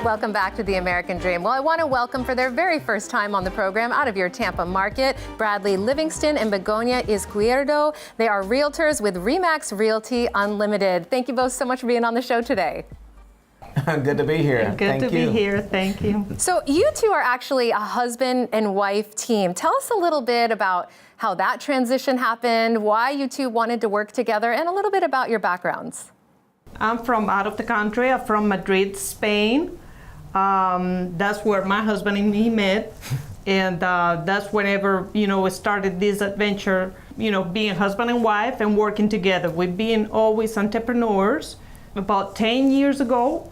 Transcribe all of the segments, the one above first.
Welcome back to The American Dream. Well, I want to welcome for their very first time on the program out of your Tampa market, Bradley Livingston and Begonia Izquierdo. They are realtors with RE/MAX Realty Unlimited. Thank you both so much for being on the show today. Good to be here. Good to be here. Thank you. So you two are actually a husband and wife team. Tell us a little bit about how that transition happened, why you two wanted to work together, and a little bit about your backgrounds. I'm from out of the country. I'm from Madrid, Spain. That's where my husband and me met. And that's whenever, we started this adventure, being husband and wife and working together. We've been always entrepreneurs. About 10 years ago,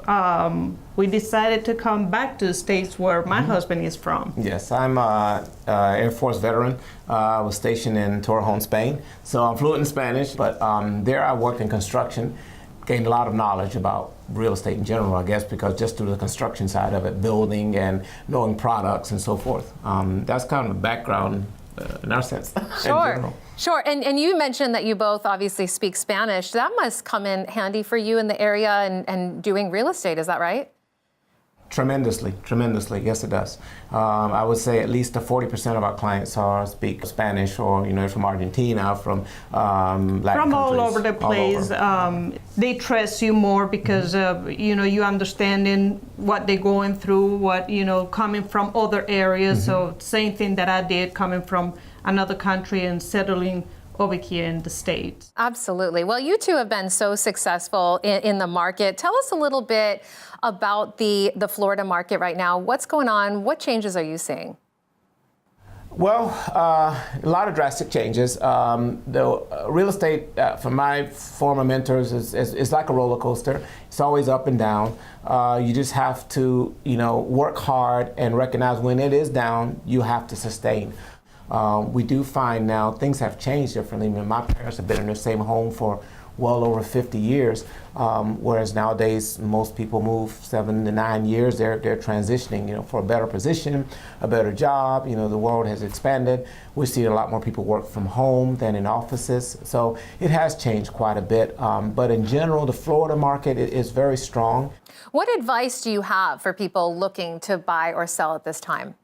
we decided to come back to the States where my husband is from. Yes, I'm an Air Force veteran. I was stationed in Torrejon, Spain. So I'm fluent in Spanish, but there I worked in construction, gained a lot of knowledge about real estate in general, I guess, because just through the construction side of it, building and knowing products and so forth. That's kind of a background in our sense. Sure. Sure, and you mentioned that you both obviously speak Spanish. That must come in handy for you in the area and doing real estate, is that right? Tremendously, yes it does. I would say at least 40% of our clients speak Spanish, or from Argentina, from Latin from all countries, over the place. They trust you more because you understanding what they're going through, what coming from other areas. So same thing that I did, coming from another country and settling over here in the States. Absolutely. Well, you two have been so successful in the market. Tell us a little bit about the Florida market right now. What's going on? What changes are you seeing? Well, a lot of drastic changes. The real estate, for my former mentors, is like a roller coaster. It's always up and down. You just have to, work hard and recognize when it is down, you have to sustain. We do find now things have changed differently. My parents have been in the same home for well over 50 years, whereas nowadays most people move 7 to 9 years. They're transitioning, for a better position, a better job. The world has expanded. We see a lot more people work from home than in offices. So it has changed quite a bit. But in general, the Florida market is very strong. What advice do you have for people looking to buy or sell at this time?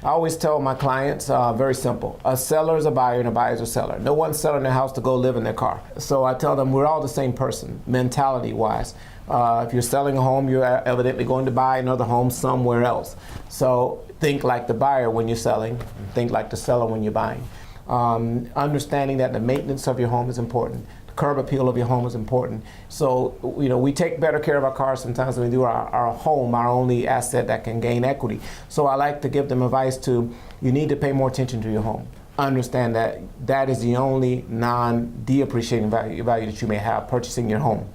I always tell my clients, very simple. A seller is a buyer and a buyer is a seller. No one's selling their house to go live in their car. So I tell them we're all the same person, mentality-wise. If you're selling a home, you're evidently going to buy another home somewhere else. So think like the buyer when you're selling, think like the seller when you're buying. Understanding that the maintenance of your home is important. Curb appeal of your home is important. So, we take better care of our cars sometimes than we do our home, our only asset that can gain equity. So I like to give them advice you need to pay more attention to your home. Understand that that is the only non-depreciating value that you may have purchasing your home.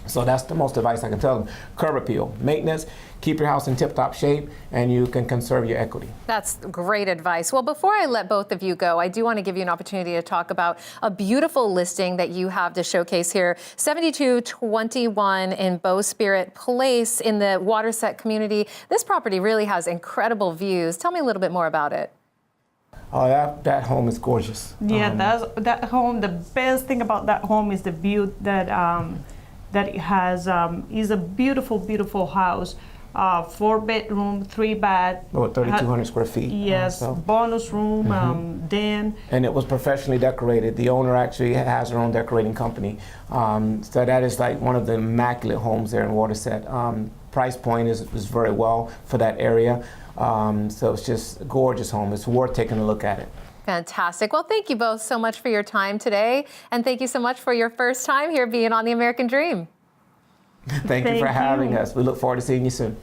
So that's the most advice I can tell them. Curb appeal, maintenance, keep your house in tip-top shape, and you can conserve your equity. That's great advice. Well, before I let both of you go, I do want to give you an opportunity to talk about a beautiful listing that you have to showcase here. 7221 in Bowspirit Place in the Waterset community. This property really has incredible views. Tell me a little bit more about it. Oh, that home is gorgeous. Yeah, that home, the best thing about that home is the view that it has. Is a beautiful, beautiful house. 4-bedroom, 3-bath. Oh, 3,200 square feet. Yes, bonus room, den. And it was professionally decorated. The owner actually has her own decorating company. So that is like one of the immaculate homes there in Waterset. Price point is very well for that area. So it's just a gorgeous home. It's worth taking a look at it. Fantastic. Well, thank you both so much for your time today. And thank you so much for your first time here being on The American Dream. Thank you for having us. We look forward to seeing you soon.